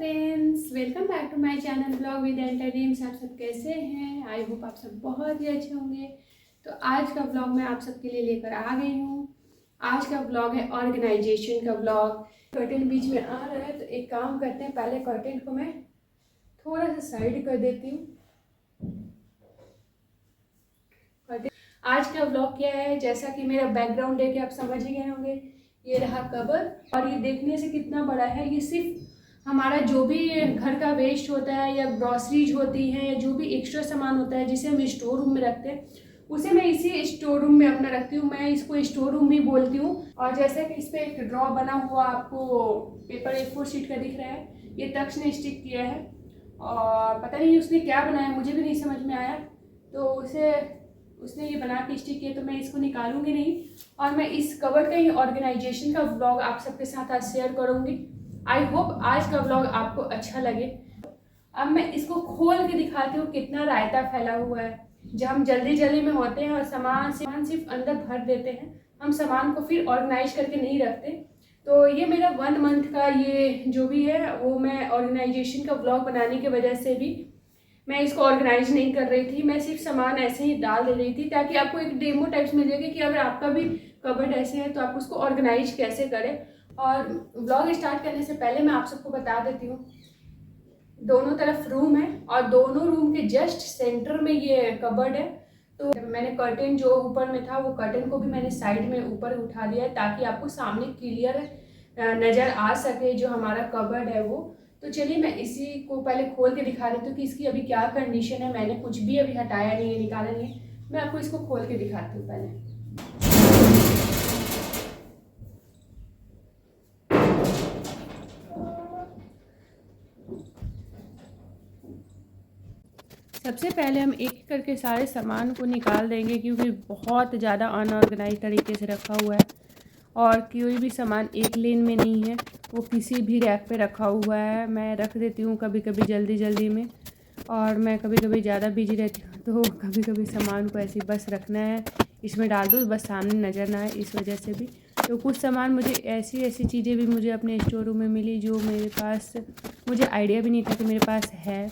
Friends, welcome back to my channel blog with entertains. आप सब कैसे हैं? आई होप आप सब बहुत ही अच्छे होंगे। तो आज का ब्लॉग मैं आप सबके लिए लेकर आ गई हूँ। आज का ब्लॉग है ऑर्गेनाइजेशन का ब्लॉग। कर्टेन बीच में आ रहा है तो एक काम करते हैं, पहले कर्टेन को मैं थोड़ा सा साइड कर देती हूँ। आज का ब्लॉग क्या है, जैसा कि मेरा बैकग्राउंड है कि आप समझ ही गए होंगे। ये रहा कबर्ड और ये देखने से कितना बड़ा है। ये सिर्फ हमारा जो भी घर का वेस्ट होता है या ग्रॉसरीज होती हैं या जो भी एक्स्ट्रा सामान होता है जिसे हम स्टोर रूम में रखते हैं, उसे मैं इसी स्टोर रूम में अपना रखती हूँ। मैं इसको स्टोर रूम भी बोलती हूँ। और जैसे कि इस पर एक ड्रॉ बना हुआ आपको पेपर A4 शीट का दिख रहा है, ये तक्ष ने स्टिक किया है और पता नहीं उसने क्या बनाया, मुझे भी नहीं समझ में आया। तो उसने ये बना के स्टिक किया, तो मैं इसको निकालूंगी नहीं और मैं इस कवर का ही ऑर्गेनाइजेशन का व्लॉग आप सबके साथ आज शेयर करूंगी। आई होप आज का व्लॉग आपको अच्छा लगे। अब मैं इसको खोल के दिखाती हूँ कितना रायता फैला हुआ है। जब हम जल्दी जल्दी में होते हैं और सामान सिर्फ अंदर भर देते हैं, हम सामान को फिर ऑर्गेनाइज करके नहीं रखते। तो ये मेरा 1 मंथ का ये जो भी है वो मैं ऑर्गेनाइजेशन का व्लॉग बनाने की वजह से भी मैं इसको ऑर्गेनाइज नहीं कर रही थी। मैं सिर्फ सामान ऐसे ही डाल दे रही थी ताकि आपको एक डेमो टाइप्स मिलेगा कि अगर आपका भी कबर्ड ऐसे है तो आप उसको ऑर्गेनाइज कैसे करें। और ब्लॉग स्टार्ट करने से पहले मैं आप सबको बता देती हूँ, दोनों तरफ रूम है और दोनों रूम के जस्ट सेंटर में ये कबर्ड है। तो मैंने कर्टेन जो ऊपर में था वो कर्टेन को भी मैंने साइड में ऊपर उठा दिया है ताकि आपको सामने क्लियर नज़र आ सके जो हमारा कबर्ड है वो। तो चलिए मैं इसी को पहले खोल के दिखा देती हूँ कि इसकी अभी क्या कंडीशन है। मैंने कुछ भी अभी हटाया नहीं है, निकाला नहीं है। मैं आपको इसको खोल के दिखाती हूँ पहले। सबसे पहले हम एक एक करके सारे सामान को निकाल देंगे क्योंकि बहुत ज़्यादा अनऑर्गेनाइज तरीके से रखा हुआ है और कोई भी सामान एक लेन में नहीं है, वो किसी भी रैक पे रखा हुआ है। मैं रख देती हूँ कभी कभी जल्दी जल्दी में और मैं कभी कभी ज़्यादा बिजी रहती हूँ तो कभी कभी सामान को ऐसे बस रखना है, इसमें डाल दो बस सामने नज़र ना आए, इस वजह से भी। तो कुछ सामान मुझे ऐसी चीज़ें भी मुझे अपने स्टोर रूम में मिली जो मेरे पास मुझे आइडिया भी नहीं था कि मेरे पास है।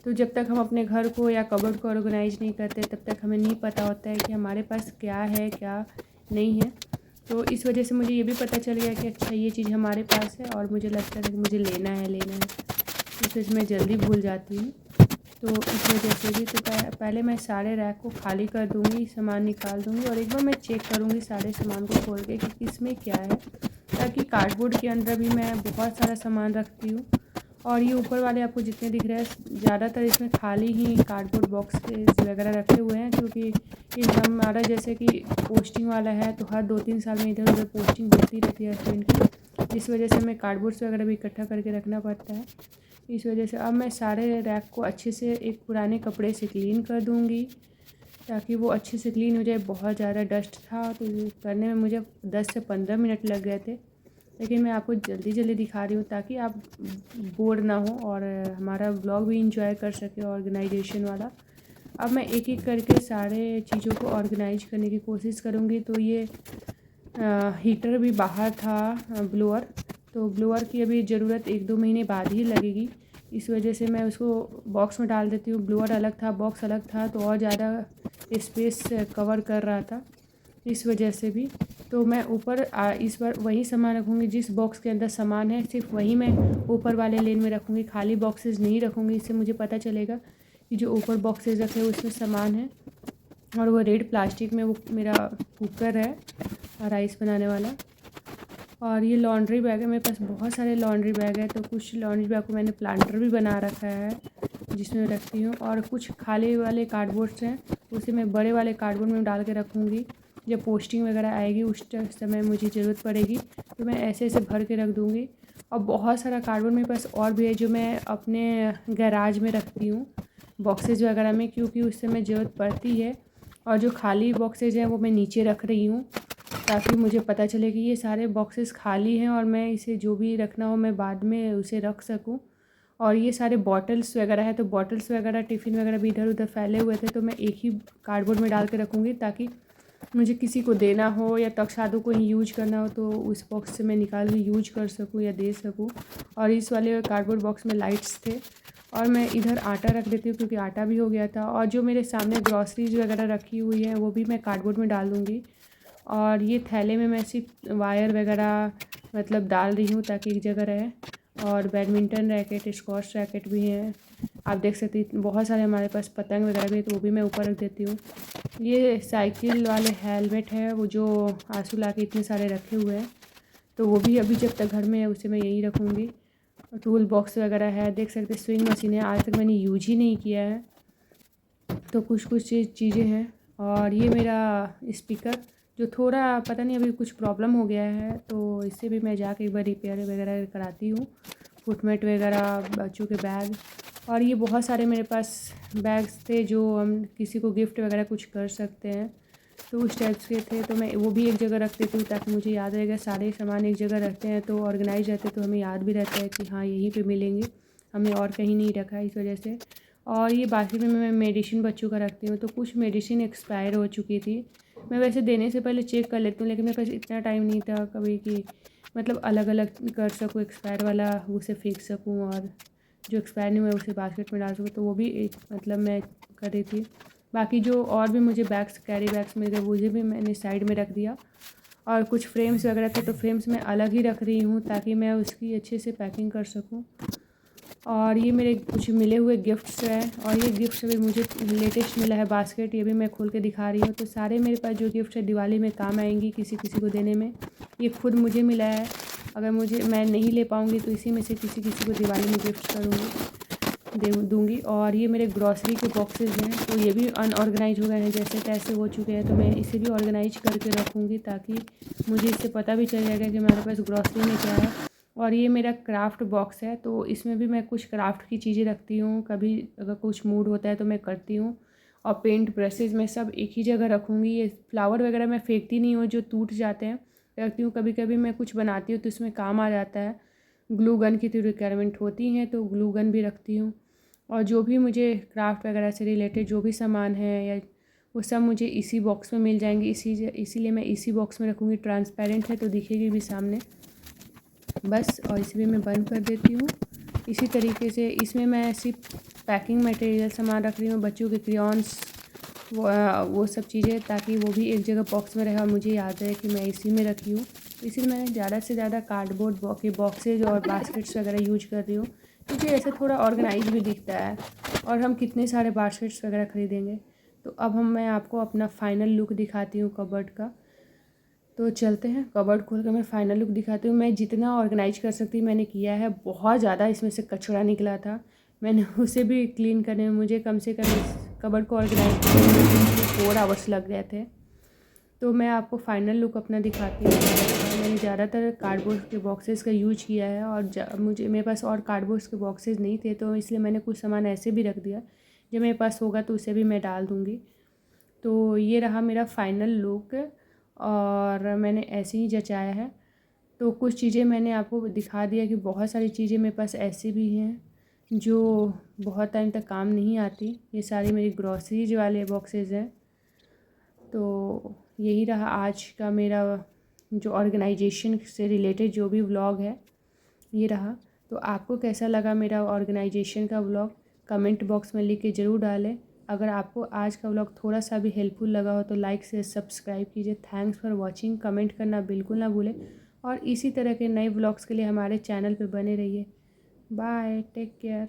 तो जब तक हम अपने घर को या कबर्ड को ऑर्गेनाइज नहीं करते तब तक हमें नहीं पता होता है कि हमारे पास क्या है क्या नहीं है। तो इस वजह से मुझे ये भी पता चल गया कि अच्छा ये चीज़ हमारे पास है और मुझे लगता था कि मुझे लेना है। तो फिर मैं जल्दी भूल जाती हूँ, तो इस वजह से भी। तो पहले मैं सारे रैक को खाली कर दूँगी, सामान निकाल दूँगी और एक बार मैं चेक करूँगी सारे सामान को खोल के कि इसमें क्या है, ताकि कार्डबोर्ड के अंदर भी मैं बहुत सारा सामान रखती हूँ। और ये ऊपर वाले आपको जितने दिख रहे हैं ज़्यादातर इसमें खाली ही कार्डबोर्ड बॉक्स वगैरह रखे हुए हैं, क्योंकि ये हमारा जैसे कि पोस्टिंग वाला है तो हर 2-3 साल में इधर उधर पोस्टिंग होती रहती है हस्बैंड की, इस वजह से हमें कार्डबोर्ड्स वगैरह भी इकट्ठा करके रखना पड़ता है। इस वजह से अब मैं सारे रैक को अच्छे से एक पुराने कपड़े से क्लीन कर दूँगी ताकि वो अच्छे से क्लीन हो जाए। बहुत ज़्यादा डस्ट था तो करने में मुझे 10 से 15 मिनट लग गए थे, लेकिन मैं आपको जल्दी जल्दी दिखा रही हूँ ताकि आप बोर ना हो और हमारा ब्लॉग भी इंजॉय कर सके ऑर्गेनाइजेशन वाला। अब मैं एक एक करके सारे चीज़ों को ऑर्गेनाइज करने की कोशिश करूँगी। तो ये हीटर भी बाहर था, ब्लोअर, तो ब्लोअर की अभी ज़रूरत 1-2 महीने बाद ही लगेगी, इस वजह से मैं उसको बॉक्स में डाल देती हूँ। ब्लोअर अलग था, बॉक्स अलग था, तो और ज़्यादा स्पेस कवर कर रहा था, इस वजह से भी। तो मैं ऊपर इस बार वही सामान रखूँगी, जिस बॉक्स के अंदर सामान है सिर्फ वही मैं ऊपर वाले लेन में रखूँगी, खाली बॉक्सेस नहीं रखूँगी। इससे मुझे पता चलेगा कि जो ऊपर बॉक्सेस रखे हैं उसमें सामान है। और वो रेड प्लास्टिक में वो मेरा कुकर है राइस बनाने वाला। और ये लॉन्ड्री बैग है, मेरे पास बहुत सारे लॉन्ड्री बैग है, तो कुछ लॉन्ड्री बैग को मैंने प्लांटर भी बना रखा है जिसमें रखती हूँ। और कुछ खाली वाले कार्डबोर्ड्स हैं उसे मैं बड़े वाले कार्डबोर्ड में डाल के रखूँगी, जब पोस्टिंग वगैरह आएगी उस समय मुझे ज़रूरत पड़ेगी तो मैं ऐसे भर के रख दूँगी। और बहुत सारा कार्डबोर्ड मेरे पास और भी है जो मैं अपने गैराज में रखती हूँ बॉक्सेज वगैरह में, क्योंकि उस समय ज़रूरत पड़ती है। और जो खाली बॉक्सेज हैं वो मैं नीचे रख रही हूँ ताकि मुझे पता चले कि ये सारे बॉक्सेस खाली हैं और मैं इसे जो भी रखना हो मैं बाद में उसे रख सकूं। और ये सारे बॉटल्स वगैरह है, तो बॉटल्स वगैरह टिफ़िन वगैरह भी इधर उधर फैले हुए थे, तो मैं एक ही कार्डबोर्ड में डाल के रखूँगी ताकि मुझे किसी को देना हो या तकशादों को ही यूज करना हो तो उस बॉक्स से मैं निकाल के यूज कर सकूँ या दे सकूँ। और इस वाले कार्डबोर्ड बॉक्स में लाइट्स थे। और मैं इधर आटा रख देती हूँ क्योंकि आटा भी हो गया था। और जो मेरे सामने ग्रॉसरीज वगैरह रखी हुई है वो भी मैं कार्डबोर्ड में डाल दूँगी। और ये थैले में मैं सिर्फ वायर वगैरह मतलब डाल रही हूँ ताकि एक जगह रहे। और बैडमिंटन रैकेट, स्क्वॉश रैकेट भी हैं। आप देख सकते हैं बहुत सारे हमारे पास पतंग वगैरह भी है तो वो भी मैं ऊपर रख देती हूँ। ये साइकिल वाले हेलमेट है वो जो आंसू ला के इतने सारे रखे हुए हैं तो वो भी अभी जब तक घर में है उसे मैं यहीं रखूँगी। टूल बॉक्स वगैरह है, देख सकते स्विंग मशीन है, आज तक मैंने यूज ही नहीं किया है तो कुछ कुछ चीज़ें हैं। और ये मेरा स्पीकर जो थोड़ा पता नहीं अभी कुछ प्रॉब्लम हो गया है तो इससे भी मैं जाके एक बार रिपेयर वगैरह कराती हूँ। फुटमेट वगैरह, बच्चों के बैग। और ये बहुत सारे मेरे पास बैग्स थे जो हम किसी को गिफ्ट वगैरह कुछ कर सकते हैं तो उस टाइप्स के थे तो मैं वो भी एक जगह रख देती हूँ ताकि मुझे याद रहेगा। सारे सामान एक जगह रखते हैं तो ऑर्गेनाइज रहते हैं तो हमें याद भी रहता है कि हाँ यहीं पे मिलेंगे, हमने और कहीं नहीं रखा इस वजह से। और ये बास्केट में मैं मेडिसिन बच्चों का रखती हूँ तो कुछ मेडिसिन एक्सपायर हो चुकी थी। मैं वैसे देने से पहले चेक कर लेती हूँ लेकिन मेरे पास इतना टाइम नहीं था कभी कि मतलब अलग अलग कर सकूँ, एक्सपायर वाला उसे फेंक सकूँ और जो एक्सपायर नहीं हुआ उसे बास्केट में डाल सकूँ तो वो भी एक मतलब मैं कर रही थी। बाकी जो और भी मुझे बैग्स, कैरी बैग्स मिल गए मुझे भी मैंने साइड में रख दिया। और कुछ फ्रेम्स वगैरह थे तो फ्रेम्स मैं अलग ही रख रही हूँ ताकि मैं उसकी अच्छे से पैकिंग कर सकूँ। और ये मेरे कुछ मिले हुए गिफ्ट्स हैं और ये गिफ्ट्स अभी मुझे लेटेस्ट मिला है बास्केट, ये भी मैं खोल के दिखा रही हूँ। तो सारे मेरे पास जो गिफ्ट्स है दिवाली में काम आएंगी किसी किसी को देने में। ये खुद मुझे मिला है, अगर मैं नहीं ले पाऊँगी तो इसी में से किसी किसी को दिवाली में गिफ्ट दूँगी। और ये मेरे ग्रॉसरी के बॉक्सेस हैं तो ये भी अनऑर्गेनाइज हो गए हैं, जैसे तैसे हो चुके हैं तो मैं इसे भी ऑर्गेनाइज करके रखूँगी ताकि मुझे इससे पता भी चल जाएगा कि हमारे पास ग्रॉसरी में क्या है। और ये मेरा क्राफ्ट बॉक्स है तो इसमें भी मैं कुछ क्राफ्ट की चीज़ें रखती हूँ, कभी अगर कुछ मूड होता है तो मैं करती हूँ। और पेंट ब्रशेज़ मैं सब एक ही जगह रखूँगी। ये फ्लावर वगैरह मैं फेंकती नहीं हूँ जो टूट जाते हैं, रखती हूँ। कभी कभी मैं कुछ बनाती हूँ तो इसमें काम आ जाता है, ग्लू गन की तो रिक्वायरमेंट होती है तो ग्लू गन भी रखती हूँ। और जो भी मुझे क्राफ्ट वगैरह से रिलेटेड जो भी सामान है या वो सब मुझे इसी बॉक्स में मिल जाएंगे, इसीलिए मैं इसी बॉक्स में रखूँगी। ट्रांसपेरेंट है तो दिखेगी भी सामने बस। और इसे भी मैं बंद कर देती हूँ। इसी तरीके से इसमें मैं सिर्फ पैकिंग मटेरियल सामान रख रही हूँ, बच्चों के क्रेयॉन्स वो सब चीज़ें, ताकि वो भी एक जगह बॉक्स में रहे और मुझे याद रहे कि मैं इसी में रखी हूँ। इसीलिए मैंने ज़्यादा से ज़्यादा कार्डबोर्ड के बॉक्सेज और बास्केट्स वगैरह यूज कर रही हूँ क्योंकि ऐसे थोड़ा ऑर्गेनाइज भी दिखता है। और हम कितने सारे बास्केट्स वगैरह ख़रीदेंगे। तो अब मैं आपको अपना फ़ाइनल लुक दिखाती हूँ कबर्ड का। तो चलते हैं, कबर्ड खोल कर मैं फ़ाइनल लुक दिखाती हूँ। मैं जितना ऑर्गेनाइज कर सकती मैंने किया है, बहुत ज़्यादा इसमें से कचरा निकला था। मैंने उसे भी क्लीन करने में मुझे कम से कम इस कबर्ड को ऑर्गेनाइज करने में 4 आवर्स लग गए थे। तो मैं आपको फ़ाइनल लुक अपना दिखाती हूँ। मैंने ज़्यादातर कार्डबोर्ड के बॉक्सेस का यूज किया है और मुझे मेरे पास और कार्डबोर्ड के बॉक्सेस नहीं थे तो इसलिए मैंने कुछ सामान ऐसे भी रख दिया। जब मेरे पास होगा तो उसे भी मैं डाल दूँगी। तो ये रहा मेरा फ़ाइनल लुक और मैंने ऐसे ही जचाया है। तो कुछ चीज़ें मैंने आपको दिखा दिया कि बहुत सारी चीज़ें मेरे पास ऐसी भी हैं जो बहुत टाइम तक काम नहीं आती। ये सारी मेरी ग्रॉसरीज वाले बॉक्सेस हैं। तो यही रहा आज का मेरा जो ऑर्गेनाइजेशन से रिलेटेड जो भी व्लॉग है, ये रहा। तो आपको कैसा लगा मेरा ऑर्गेनाइजेशन का व्लॉग, कमेंट बॉक्स में लिख के ज़रूर डालें। अगर आपको आज का व्लॉग थोड़ा सा भी हेल्पफुल लगा हो तो लाइक से सब्सक्राइब कीजिए। Thanks for watching. कमेंट करना बिल्कुल ना भूलें और इसी तरह के नए व्लॉग्स के लिए हमारे चैनल पर बने रहिए। Bye, take care.